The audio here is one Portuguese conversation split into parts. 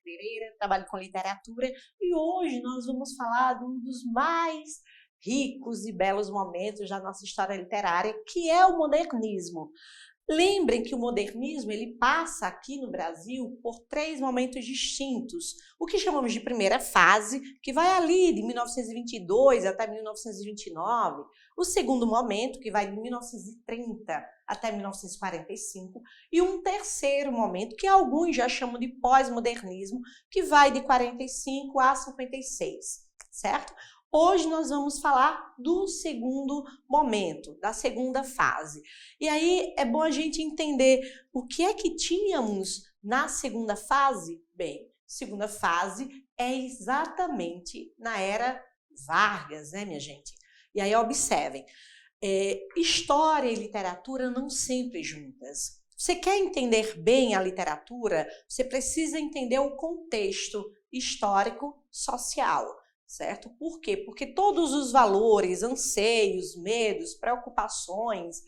Pereira, trabalho com literatura e hoje nós vamos falar de um dos mais ricos e belos momentos da nossa história literária, que é o modernismo. Lembrem que o modernismo ele passa aqui no Brasil por 3 momentos distintos. O que chamamos de primeira fase, que vai ali de 1922 até 1929. O segundo momento, que vai de 1930 até 1945. E um terceiro momento, que alguns já chamam de pós-modernismo, que vai de 45 a 56, certo? Hoje nós vamos falar do segundo momento, da segunda fase. E aí é bom a gente entender o que é que tínhamos na segunda fase. Bem, segunda fase é exatamente na era Vargas, né, minha gente? E aí observem, história e literatura não sempre juntas. Você quer entender bem a literatura, você precisa entender o contexto histórico, social. Certo? Por quê? Porque todos os valores, anseios, medos, preocupações,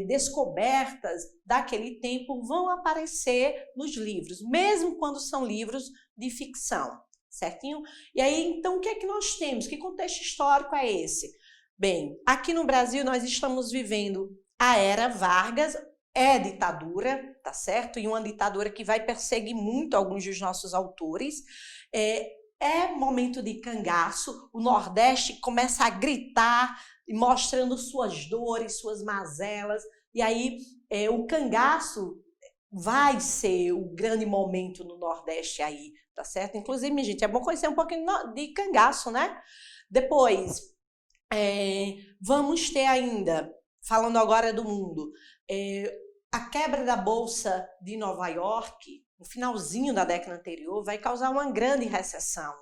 descobertas daquele tempo vão aparecer nos livros, mesmo quando são livros de ficção, certinho? E aí, então, o que é que nós temos? Que contexto histórico é esse? Bem, aqui no Brasil nós estamos vivendo a era Vargas, é ditadura, tá certo? E uma ditadura que vai perseguir muito alguns dos nossos autores, é momento de cangaço, o Nordeste começa a gritar, mostrando suas dores, suas mazelas, e aí o cangaço vai ser o grande momento no Nordeste aí, tá certo? Inclusive, minha gente, é bom conhecer um pouquinho de cangaço, né? Depois, vamos ter ainda, falando agora do mundo, a quebra da Bolsa de Nova York, no finalzinho da década anterior, vai causar uma grande recessão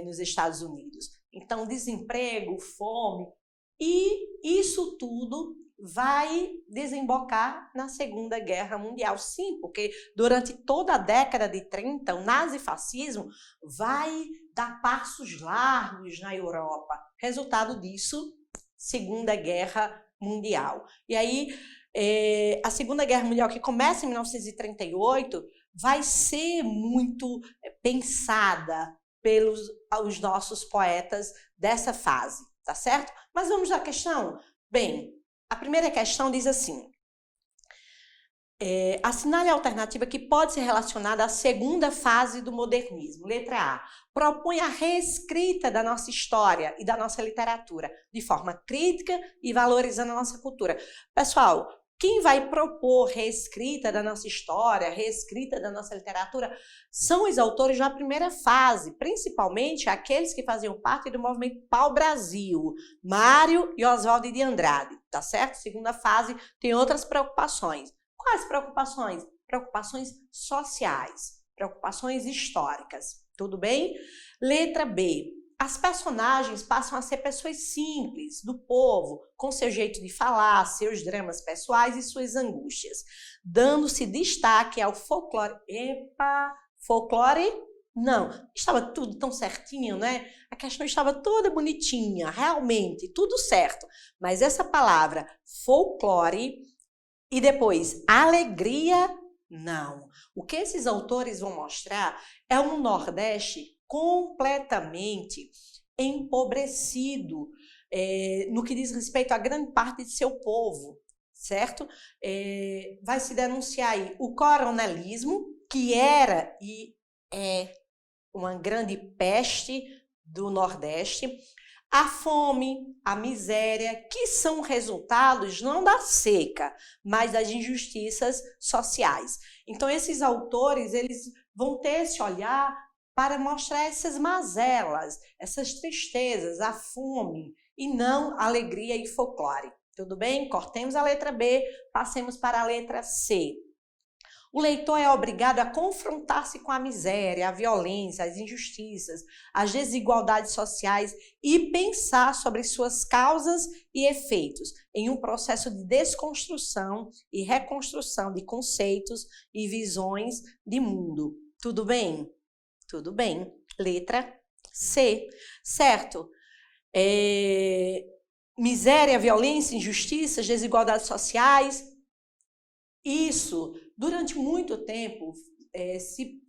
nos Estados Unidos. Então, desemprego, fome, e isso tudo vai desembocar na Segunda Guerra Mundial. Sim, porque durante toda a década de 30, o nazifascismo vai dar passos largos na Europa. Resultado disso, Segunda Guerra Mundial. E aí, a Segunda Guerra Mundial, que começa em 1938, vai ser muito pensada pelos os nossos poetas dessa fase, tá certo? Mas vamos à questão? Bem, a primeira questão diz assim: assinale a alternativa que pode ser relacionada à segunda fase do modernismo. Letra A. Propõe a reescrita da nossa história e da nossa literatura de forma crítica e valorizando a nossa cultura. Pessoal, quem vai propor reescrita da nossa história, reescrita da nossa literatura, são os autores da primeira fase, principalmente aqueles que faziam parte do movimento Pau-Brasil, Mário e Oswaldo de Andrade, tá certo? Segunda fase tem outras preocupações. Quais preocupações? Preocupações sociais, preocupações históricas, tudo bem? Letra B. As personagens passam a ser pessoas simples, do povo, com seu jeito de falar, seus dramas pessoais e suas angústias, dando-se destaque ao folclore. Epa, folclore? Não, estava tudo tão certinho, né? A questão estava toda bonitinha, realmente, tudo certo. Mas essa palavra folclore e depois alegria, não. O que esses autores vão mostrar é um Nordeste completamente empobrecido no que diz respeito a grande parte de seu povo, certo? Vai se denunciar aí o coronelismo, que era e é uma grande peste do Nordeste, a fome, a miséria, que são resultados não da seca, mas das injustiças sociais. Então, esses autores eles vão ter esse olhar para mostrar essas mazelas, essas tristezas, a fome, e não alegria e folclore. Tudo bem? Cortemos a letra B, passemos para a letra C. O leitor é obrigado a confrontar-se com a miséria, a violência, as injustiças, as desigualdades sociais e pensar sobre suas causas e efeitos em um processo de desconstrução e reconstrução de conceitos e visões de mundo. Tudo bem? Tudo bem. Letra C. Certo? Miséria, violência, injustiças, desigualdades sociais. Isso, durante muito tempo, se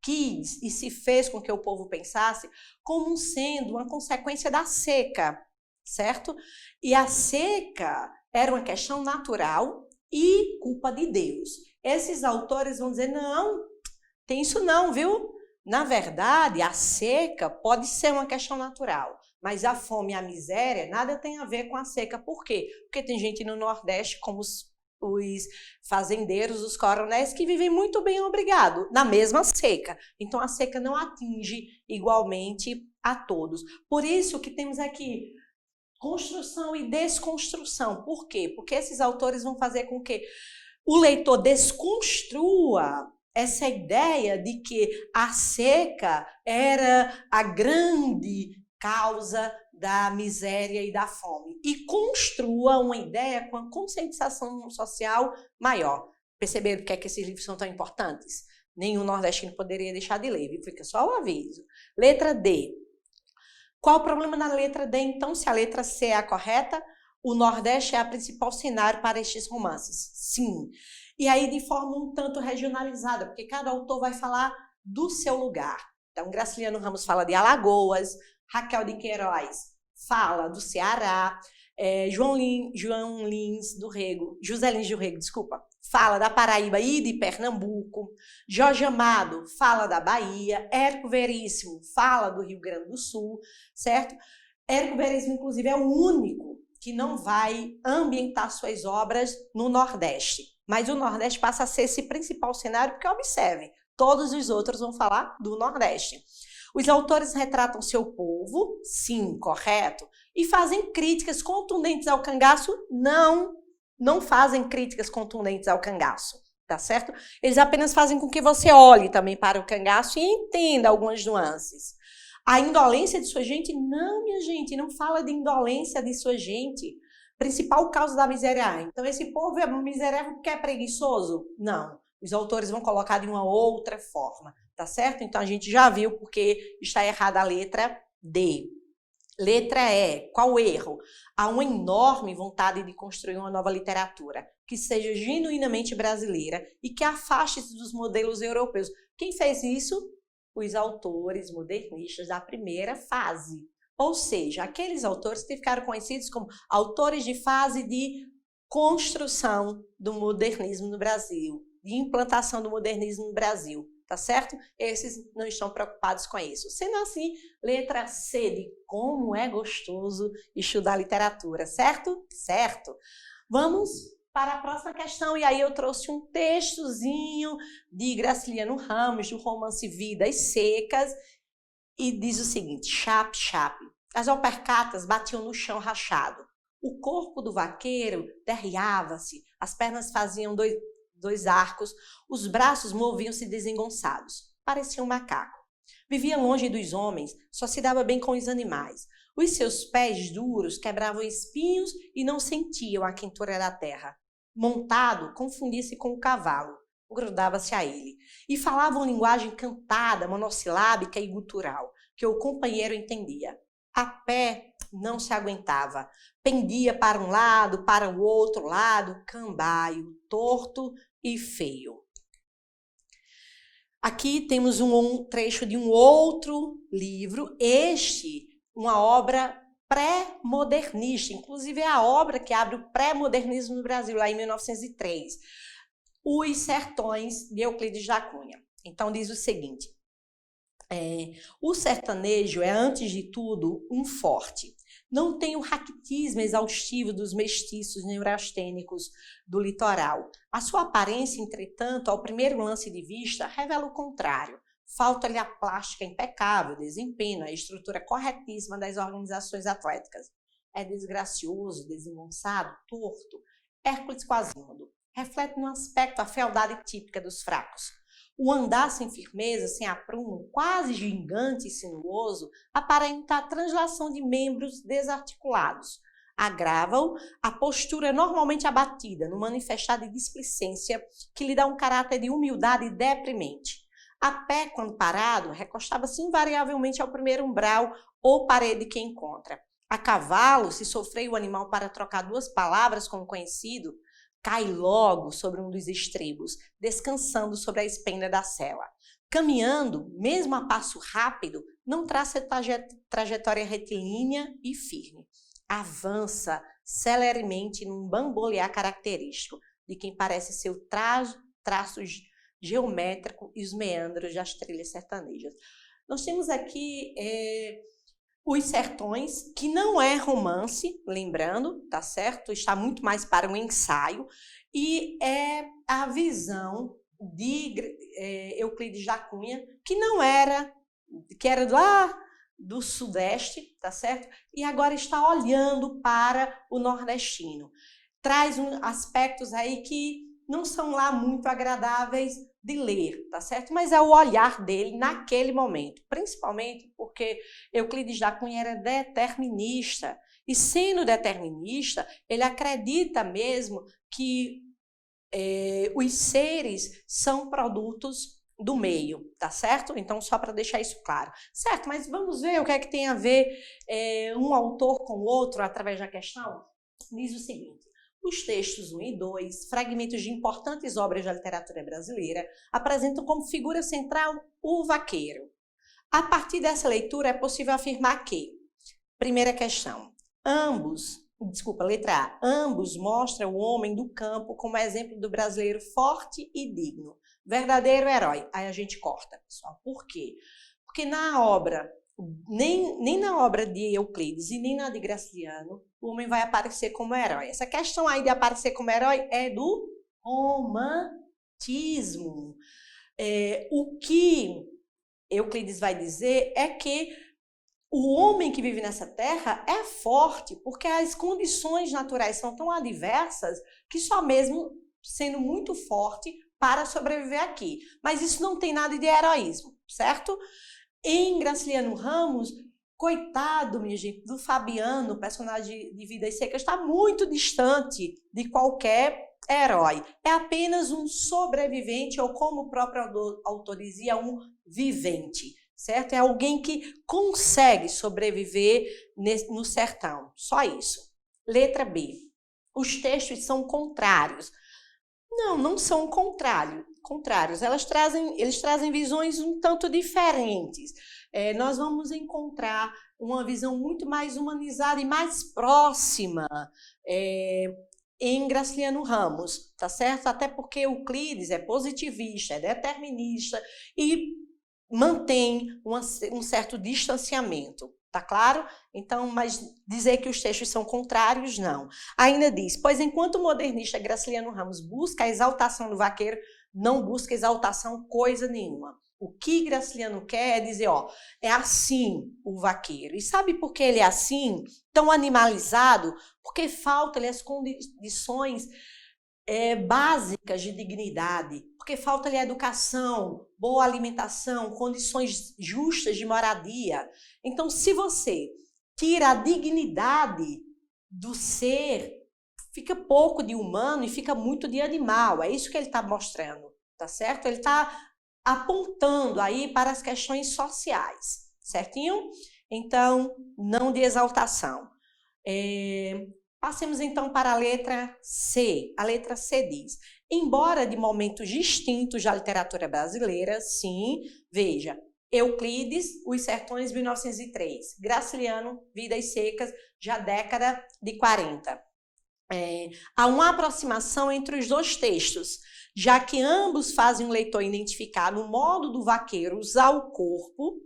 quis e se fez com que o povo pensasse como sendo uma consequência da seca, certo? E a seca era uma questão natural e culpa de Deus. Esses autores vão dizer, não, tem isso não, viu? Na verdade, a seca pode ser uma questão natural, mas a fome e a miséria nada tem a ver com a seca. Por quê? Porque tem gente no Nordeste, como os fazendeiros, os coronéis, que vivem muito bem, obrigado, na mesma seca. Então, a seca não atinge igualmente a todos. Por isso que temos aqui construção e desconstrução. Por quê? Porque esses autores vão fazer com que o leitor desconstrua essa ideia de que a seca era a grande causa da miséria e da fome e construa uma ideia com a conscientização social maior. Perceberam porque é que esses livros são tão importantes? Nenhum nordestino poderia deixar de ler, viu? Fica só o aviso. Letra D. Qual o problema na letra D, então, se a letra C é a correta? O Nordeste é o principal cenário para estes romances. Sim. E aí de forma um tanto regionalizada, porque cada autor vai falar do seu lugar. Então, Graciliano Ramos fala de Alagoas, Raquel de Queiroz fala do Ceará, José Lins do Rego, fala da Paraíba e de Pernambuco, Jorge Amado fala da Bahia, Érico Veríssimo fala do Rio Grande do Sul, certo? Érico Veríssimo, inclusive, é o único que não vai ambientar suas obras no Nordeste. Mas o Nordeste passa a ser esse principal cenário, porque, observe, todos os outros vão falar do Nordeste. Os autores retratam seu povo, sim, correto, e fazem críticas contundentes ao cangaço? Não fazem críticas contundentes ao cangaço, tá certo? Eles apenas fazem com que você olhe também para o cangaço e entenda algumas nuances. A indolência de sua gente? Não, minha gente, não fala de indolência de sua gente. Principal causa da miséria. Então, esse povo é miserável porque é preguiçoso? Não. Os autores vão colocar de uma outra forma, tá certo? Então, a gente já viu porque está errada a letra D. Letra E. Qual o erro? Há uma enorme vontade de construir uma nova literatura que seja genuinamente brasileira e que afaste-se dos modelos europeus. Quem fez isso? Os autores modernistas da primeira fase. Ou seja, aqueles autores que ficaram conhecidos como autores de fase de construção do modernismo no Brasil, de implantação do modernismo no Brasil, tá certo? Esses não estão preocupados com isso. Sendo assim, letra C de como é gostoso estudar literatura, certo? Certo. Vamos para a próxima questão, e aí eu trouxe um textozinho de Graciliano Ramos, do romance Vidas Secas, e diz o seguinte, chape, chape. As alpercatas batiam no chão rachado. O corpo do vaqueiro derriava-se, as pernas faziam dois arcos, os braços moviam-se desengonçados. Parecia um macaco. Vivia longe dos homens, só se dava bem com os animais. Os seus pés duros quebravam espinhos e não sentiam a quentura da terra. Montado, confundia-se com o cavalo, grudava-se a ele, e falava uma linguagem cantada, monossilábica e gutural, que o companheiro entendia. A pé não se aguentava, pendia para um lado, para o outro lado, cambaio, torto e feio. Aqui temos um trecho de um outro livro, uma obra pré-modernista, inclusive é a obra que abre o pré-modernismo no Brasil, lá em 1903. Os Sertões, de Euclides da Cunha. Então, diz o seguinte, o sertanejo é, antes de tudo, um forte. Não tem o raquitismo exaustivo dos mestiços neurastênicos do litoral. A sua aparência, entretanto, ao primeiro lance de vista, revela o contrário. Falta-lhe a plástica impecável, desempenho, a estrutura corretíssima das organizações atléticas. É desgracioso, desengonçado, torto. Hércules Quasimodo reflete no aspecto a fealdade típica dos fracos. O andar sem firmeza, sem aprumo, quase gigante e sinuoso, aparenta a translação de membros desarticulados. Agrava-o a postura normalmente abatida, no manifestar de displicência que lhe dá um caráter de humildade deprimente. A pé, quando parado, recostava-se invariavelmente ao primeiro umbral ou parede que encontra. A cavalo, se sofrer o animal para trocar duas palavras com o conhecido, cai logo sobre um dos estribos, descansando sobre a espenda da sela. caminhando, mesmo a passo rápido, não traça trajetória retilínea e firme. Avança celeremente num bambolear característico de quem parece ser o traço geométrico e os meandros das trilhas sertanejas. Nós temos aqui Os Sertões, que não é romance, lembrando, tá certo? Está muito mais para um ensaio, e é a visão de Euclides da Cunha, que era do Sudeste, tá certo? E agora está olhando para o nordestino. Traz aspectos aí que não são lá muito agradáveis de ler, tá certo? Mas é o olhar dele naquele momento, principalmente porque Euclides da Cunha era determinista, e sendo determinista, ele acredita mesmo que os seres são produtos do meio, tá certo? Então, só para deixar isso claro. Certo, mas vamos ver o que é que tem a ver um autor com o outro através da questão? Diz o seguinte: os textos 1 e 2, fragmentos de importantes obras da literatura brasileira, apresentam como figura central o vaqueiro. A partir dessa leitura, é possível afirmar que, primeira questão, letra A, ambos mostram o homem do campo como exemplo do brasileiro forte e digno, verdadeiro herói. Aí a gente corta, pessoal. Por quê? Porque na obra, nem na obra de Euclides e nem na de Graciliano, o homem vai aparecer como herói. Essa questão aí de aparecer como herói é do romantismo. O que Euclides vai dizer é que o homem que vive nessa terra é forte, porque as condições naturais são tão adversas que só mesmo sendo muito forte para sobreviver aqui. Mas isso não tem nada de heroísmo, certo? Em Graciliano Ramos, coitado, minha gente, do Fabiano, personagem de Vidas Secas, está muito distante de qualquer herói. É apenas um sobrevivente, ou como o próprio autor dizia, um vivente. Certo? É alguém que consegue sobreviver no sertão. Só isso. Letra B. Os textos são contrários. Não são contrários. Eles trazem visões um tanto diferentes. Nós vamos encontrar uma visão muito mais humanizada e mais próxima em Graciliano Ramos, tá certo? Até porque Euclides é positivista, é determinista e mantém um certo distanciamento, tá claro? Então, mas dizer que os textos são contrários, não. Ainda diz, pois enquanto o modernista Graciliano Ramos busca a exaltação do vaqueiro, não busca exaltação coisa nenhuma. O que Graciliano quer é dizer, é assim o vaqueiro. E sabe por que ele é assim, tão animalizado? Porque faltam-lhe as condições básicas de dignidade, porque falta-lhe educação, boa alimentação, condições justas de moradia. Então, se você tira a dignidade do ser, fica pouco de humano e fica muito de animal. É isso que ele está mostrando, tá certo? Ele está apontando aí para as questões sociais, certinho? Então, não de exaltação. Passemos então para a letra C. A letra C diz, embora de momentos distintos da literatura brasileira, sim, veja, Euclides, Os Sertões, 1903, Graciliano, Vidas Secas, já década de 40. Há uma aproximação entre os dois textos, já que ambos fazem o leitor identificar o modo do vaqueiro usar o corpo,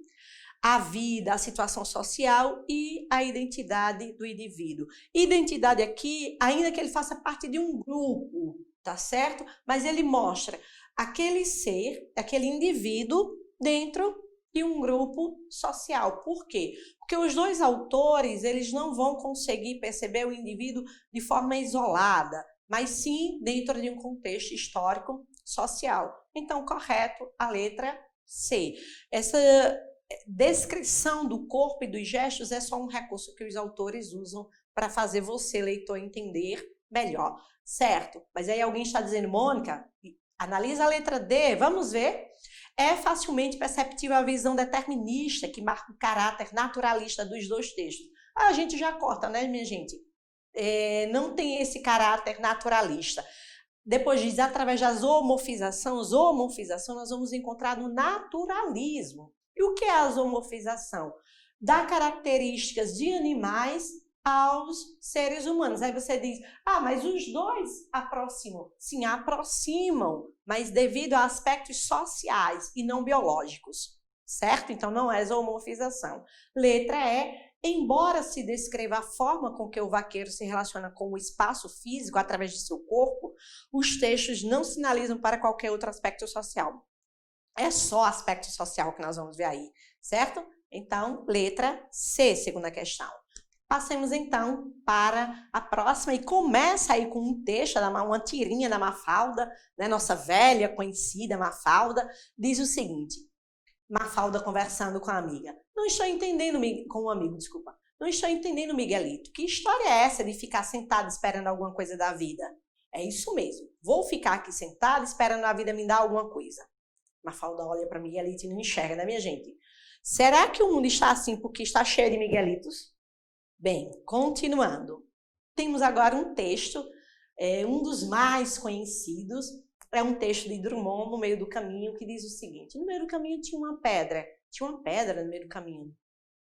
a vida, a situação social e a identidade do indivíduo. Identidade aqui, ainda que ele faça parte de um grupo, tá certo? Mas ele mostra aquele ser, aquele indivíduo dentro de um grupo social. Por quê? Porque os dois autores, eles não vão conseguir perceber o indivíduo de forma isolada, mas sim dentro de um contexto histórico social. Então, correto, a letra C. Essa descrição do corpo e dos gestos é só um recurso que os autores usam para fazer você, leitor, entender melhor, certo? Mas aí alguém está dizendo, Mônica, analisa a letra D, vamos ver? É facilmente perceptível a visão determinista que marca o caráter naturalista dos dois textos. A gente já corta, né, minha gente? Não tem esse caráter naturalista. Depois diz, através das zoomorfizações, nós vamos encontrar no naturalismo. E o que é a zoomorfização? Dá características de animais aos seres humanos. Aí você diz, mas os dois aproximam. Sim, aproximam, mas devido a aspectos sociais e não biológicos, certo? Então não é zoomorfização. Letra E, embora se descreva a forma com que o vaqueiro se relaciona com o espaço físico através de seu corpo, os textos não sinalizam para qualquer outro aspecto social. É só aspecto social que nós vamos ver aí, certo? Então, letra C, segunda questão. Passemos então para a próxima e começa aí com um texto, uma tirinha da Mafalda, né, nossa velha conhecida Mafalda, diz o seguinte: Mafalda conversando com a amiga. Não estou entendendo, com um amigo, desculpa. Não estou entendendo, Miguelito. Que história é essa de ficar sentado esperando alguma coisa da vida? É isso mesmo. Vou ficar aqui sentado esperando a vida me dar alguma coisa. Mafalda olha para Miguelito e não enxerga, né, minha gente? Será que o mundo está assim porque está cheio de Miguelitos? Bem, continuando. Temos agora um texto, um dos mais conhecidos, é um texto de Drummond, No Meio do Caminho, que diz o seguinte: no meio do caminho tinha uma pedra. Tinha uma pedra no meio do caminho.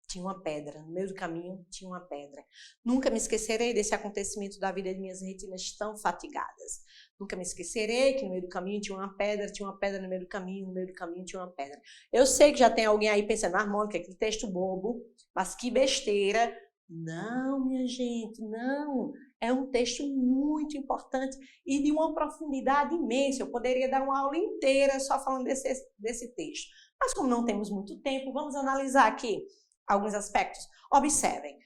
Tinha uma pedra. No meio do caminho tinha uma pedra. Nunca me esquecerei desse acontecimento da vida de minhas retinas tão fatigadas. Nunca me esquecerei que no meio do caminho tinha uma pedra no meio do caminho, no meio do caminho tinha uma pedra. Eu sei que já tem alguém aí pensando, Mônica, que texto bobo, mas que besteira. Não, minha gente, não. É um texto muito importante e de uma profundidade imensa. Eu poderia dar uma aula inteira só falando desse texto. Mas como não temos muito tempo, vamos analisar aqui alguns aspectos. Observem.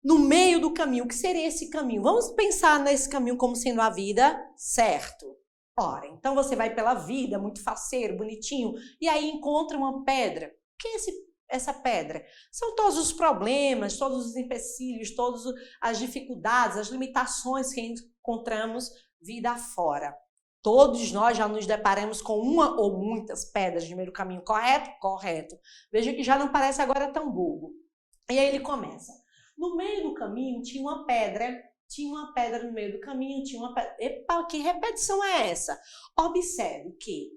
No meio do caminho, o que seria esse caminho? Vamos pensar nesse caminho como sendo a vida, certo? Ora, então você vai pela vida, muito faceiro, bonitinho, e aí encontra uma pedra. O que é essa pedra? São todos os problemas, todos os empecilhos, todas as dificuldades, as limitações que encontramos vida afora. Todos nós já nos deparamos com uma ou muitas pedras no meio do caminho, correto? Correto. Veja que já não parece agora tão bobo. E aí ele começa. No meio do caminho tinha uma pedra no meio do caminho, tinha uma pedra. Epa, que repetição é essa? Observe que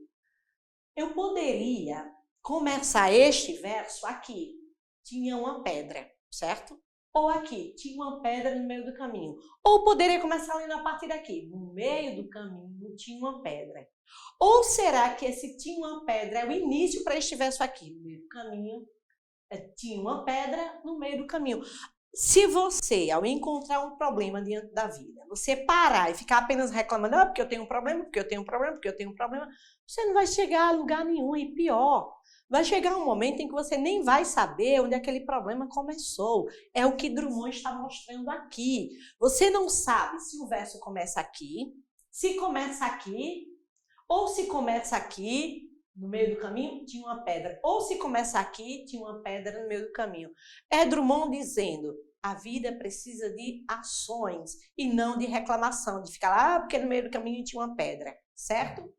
eu poderia começar este verso aqui. Tinha uma pedra, certo? Ou aqui, tinha uma pedra no meio do caminho. Ou poderia começar lendo a partir daqui. No meio do caminho tinha uma pedra. Ou será que esse tinha uma pedra é o início para este verso aqui? No meio do caminho tinha uma pedra no meio do caminho. Se você, ao encontrar um problema diante da vida, você parar e ficar apenas reclamando, porque eu tenho um problema, porque eu tenho um problema, porque eu tenho um problema, você não vai chegar a lugar nenhum. E pior, vai chegar um momento em que você nem vai saber onde aquele problema começou. É o que Drummond está mostrando aqui. Você não sabe se o verso começa aqui, se começa aqui, ou se começa aqui, no meio do caminho, tinha uma pedra. Ou se começa aqui, tinha uma pedra no meio do caminho. É Drummond dizendo, a vida precisa de ações e não de reclamação, de ficar lá, porque no meio do caminho tinha uma pedra, certo?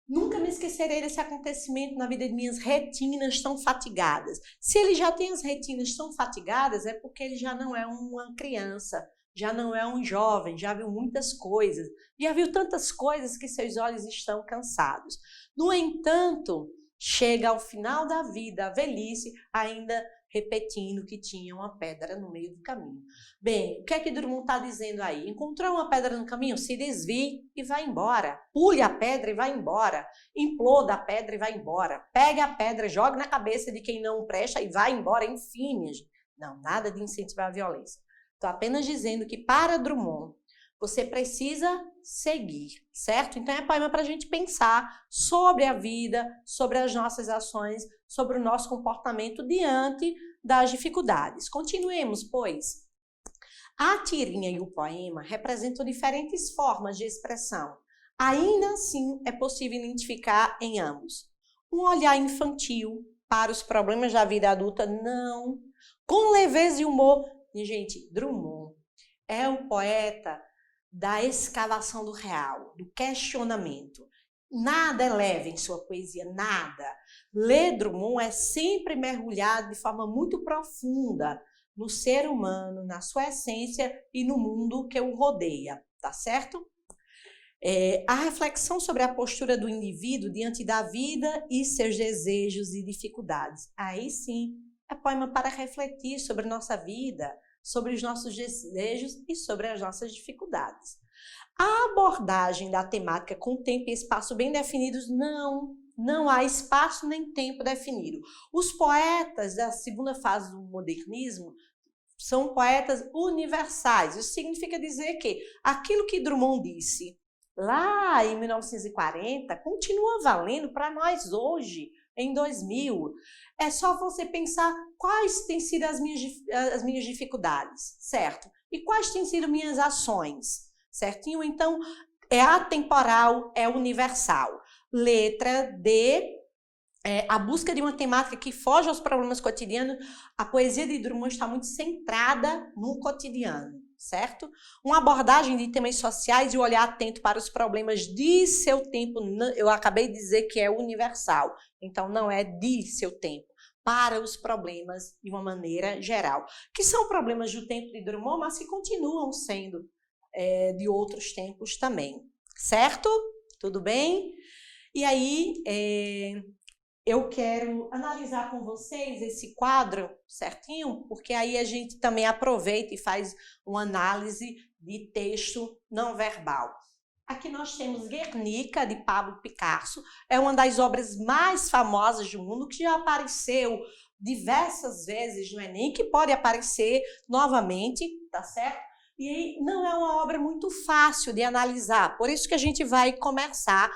Nunca me esquecerei desse acontecimento na vida de minhas retinas tão fatigadas. Se ele já tem as retinas tão fatigadas, é porque ele já não é uma criança, já não é um jovem, já viu muitas coisas, já viu tantas coisas que seus olhos estão cansados. No entanto, chega ao final da vida, a velhice, ainda repetindo que tinha uma pedra no meio do caminho. Bem, o que é que Drummond está dizendo aí? Encontrou uma pedra no caminho? Se desvie e vai embora. Pule a pedra e vai embora. Imploda a pedra e vai embora. Pegue a pedra, jogue na cabeça de quem não presta e vai embora. Enfim, minha gente. Não, nada de incentivar a violência. Estou apenas dizendo que para Drummond, você precisa seguir, certo? Então é poema para a gente pensar sobre a vida, sobre as nossas ações, sobre o nosso comportamento diante das dificuldades. Continuemos, pois. A tirinha e o poema representam diferentes formas de expressão. Ainda assim, é possível identificar em ambos um olhar infantil para os problemas da vida adulta, não. Com leveza e humor. E, gente, Drummond é o poeta da escavação do real, do questionamento. Nada é leve em sua poesia, nada. Ler Drummond é sempre mergulhado de forma muito profunda no ser humano, na sua essência e no mundo que o rodeia, tá certo? A reflexão sobre a postura do indivíduo diante da vida e seus desejos e dificuldades. Aí sim, é poema para refletir sobre nossa vida, sobre os nossos desejos e sobre as nossas dificuldades. A abordagem da temática com tempo e espaço bem definidos, não há espaço nem tempo definido. Os poetas da segunda fase do modernismo são poetas universais. Isso significa dizer que aquilo que Drummond disse lá em 1940 continua valendo para nós hoje, em 2000. É só você pensar quais têm sido as minhas dificuldades, certo? E quais têm sido minhas ações, certinho? Então, é atemporal, é universal. Letra D, a busca de uma temática que foge aos problemas cotidianos. A poesia de Drummond está muito centrada no cotidiano, certo? Uma abordagem de temas sociais e o olhar atento para os problemas de seu tempo, eu acabei de dizer que é universal, então não é de seu tempo, para os problemas de uma maneira geral, que são problemas do tempo de Drummond, mas que continuam sendo de outros tempos também, certo? Tudo bem? E aí, eu quero analisar com vocês esse quadro certinho, porque aí a gente também aproveita e faz uma análise de texto não verbal. Aqui nós temos Guernica, de Pablo Picasso, é uma das obras mais famosas do mundo, que já apareceu diversas vezes no Enem, que pode aparecer novamente, tá certo? E aí não é uma obra muito fácil de analisar, por isso que a gente vai começar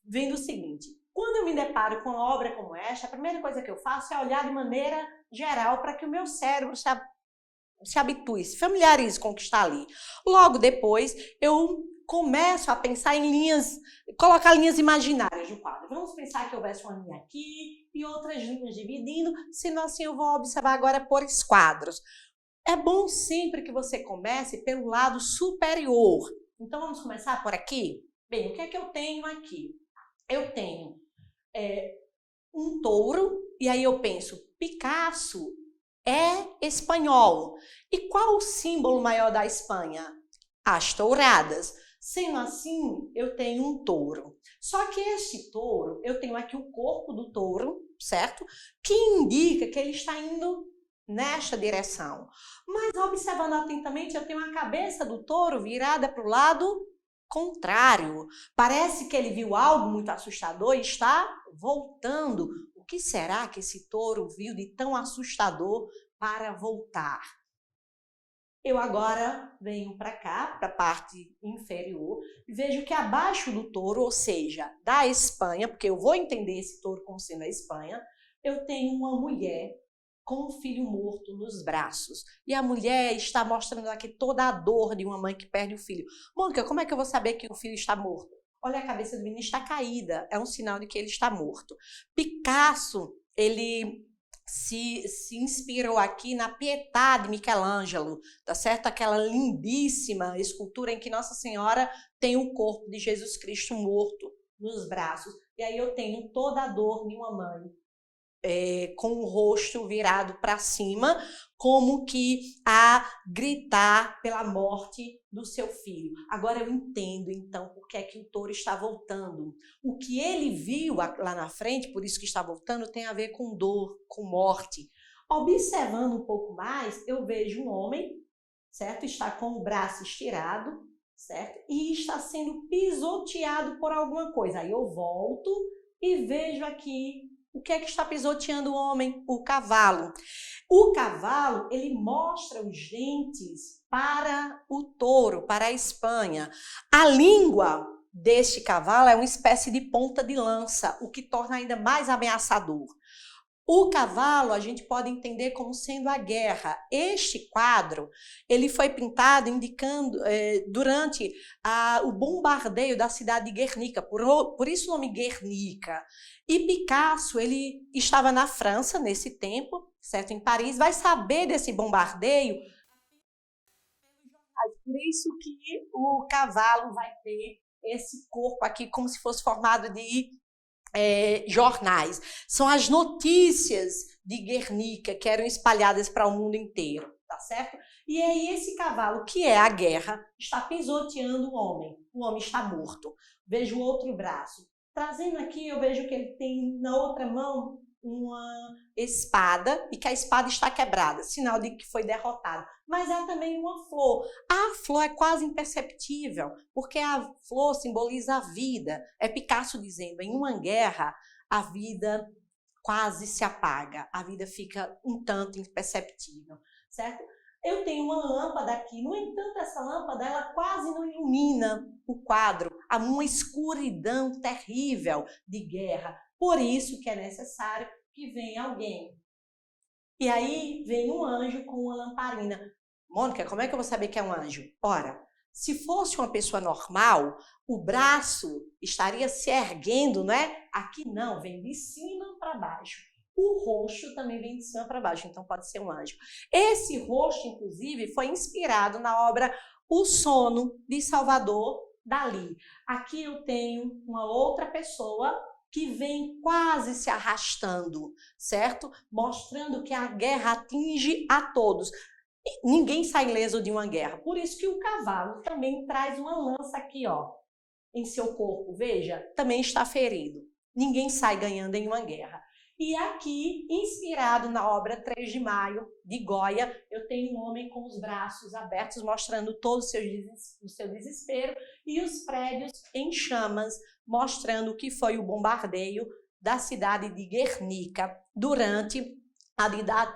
vendo o seguinte: quando eu me deparo com uma obra como esta, a primeira coisa que eu faço é olhar de maneira geral para que o meu cérebro se habitue, se familiarize com o que está ali. Logo depois, eu começo a pensar em linhas, colocar linhas imaginárias no quadro. Vamos pensar que houvesse uma linha aqui e outras linhas dividindo, senão assim eu vou observar agora por esquadros. É bom sempre que você comece pelo lado superior. Então vamos começar por aqui? Bem, o que é que eu tenho aqui? Eu tenho um touro, e aí eu penso, Picasso é espanhol. E qual o símbolo maior da Espanha? As touradas. Sendo assim, eu tenho um touro. Só que este touro, eu tenho aqui o corpo do touro, certo? Que indica que ele está indo nesta direção. Mas observando atentamente, eu tenho a cabeça do touro virada para o lado contrário. Parece que ele viu algo muito assustador e está voltando. O que será que esse touro viu de tão assustador para voltar? Eu agora venho para cá, para a parte inferior, e vejo que abaixo do touro, ou seja, da Espanha, porque eu vou entender esse touro como sendo a Espanha, eu tenho uma mulher com um filho morto nos braços. E a mulher está mostrando aqui toda a dor de uma mãe que perde o filho. Mônica, como é que eu vou saber que o filho está morto? Olha, a cabeça do menino está caída, é um sinal de que ele está morto. Picasso, ele se inspirou aqui na Pietà de Michelangelo, tá certo? Aquela lindíssima escultura em que Nossa Senhora tem o corpo de Jesus Cristo morto nos braços. E aí eu tenho toda a dor de uma mãe com o rosto virado para cima, como que a gritar pela morte do seu filho. Agora eu entendo, então, por que é que o touro está voltando. O que ele viu lá na frente, por isso que está voltando, tem a ver com dor, com morte. Observando um pouco mais, eu vejo um homem, certo? Está com o braço estirado, certo? E está sendo pisoteado por alguma coisa. Aí eu volto e vejo aqui o que é que está pisoteando o homem? O cavalo. O cavalo, ele mostra os dentes para o touro, para a Espanha. A língua deste cavalo é uma espécie de ponta de lança, o que torna ainda mais ameaçador. O cavalo a gente pode entender como sendo a guerra. Este quadro ele foi pintado indicando durante o bombardeio da cidade de Guernica, por isso o nome Guernica. E Picasso ele estava na França nesse tempo, certo? Em Paris, vai saber desse bombardeio. Por isso que o cavalo vai ter esse corpo aqui como se fosse formado de jornais. São as notícias de Guernica que eram espalhadas para o mundo inteiro. tá certo? E aí esse cavalo, que é a guerra, está pisoteando o homem está morto. Vejo o outro braço. Trazendo aqui, eu vejo que ele tem na outra mão uma espada e que a espada está quebrada, sinal de que foi derrotado. Mas é também uma flor. A flor é quase imperceptível, porque a flor simboliza a vida. É Picasso dizendo, em uma guerra, a vida quase se apaga, a vida fica um tanto imperceptível, certo? Eu tenho uma lâmpada aqui, no entanto, essa lâmpada ela quase não ilumina o quadro, há uma escuridão terrível de guerra. Por isso que é necessário que venha alguém. E aí vem um anjo com uma lamparina. Mônica, como é que eu vou saber que é um anjo? Ora, se fosse uma pessoa normal, o braço estaria se erguendo, né? Aqui não, vem de cima para baixo. O rosto também vem de cima para baixo, então pode ser um anjo. Esse rosto, inclusive, foi inspirado na obra O Sono, de Salvador Dalí. Aqui eu tenho uma outra pessoa que vem quase se arrastando, certo? Mostrando que a guerra atinge a todos. Ninguém sai ileso de uma guerra. Por isso que o cavalo também traz uma lança aqui, ó, em seu corpo. Veja, também está ferido. Ninguém sai ganhando em uma guerra. E aqui, inspirado na obra 3 de Maio, de Goya, eu tenho um homem com os braços abertos, mostrando todo o seu desespero, e os prédios em chamas, mostrando o que foi o bombardeio da cidade de Guernica durante a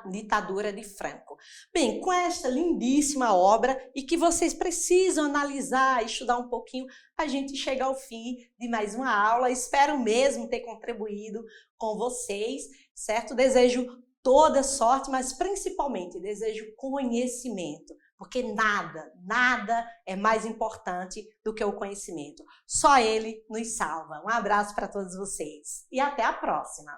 ditadura de Franco. Bem, com esta lindíssima obra, e que vocês precisam analisar, estudar um pouquinho, a gente chega ao fim de mais uma aula. Espero mesmo ter contribuído com vocês, certo? Desejo toda sorte, mas principalmente desejo conhecimento, porque nada é mais importante do que o conhecimento. Só ele nos salva. Um abraço para todos vocês e até a próxima!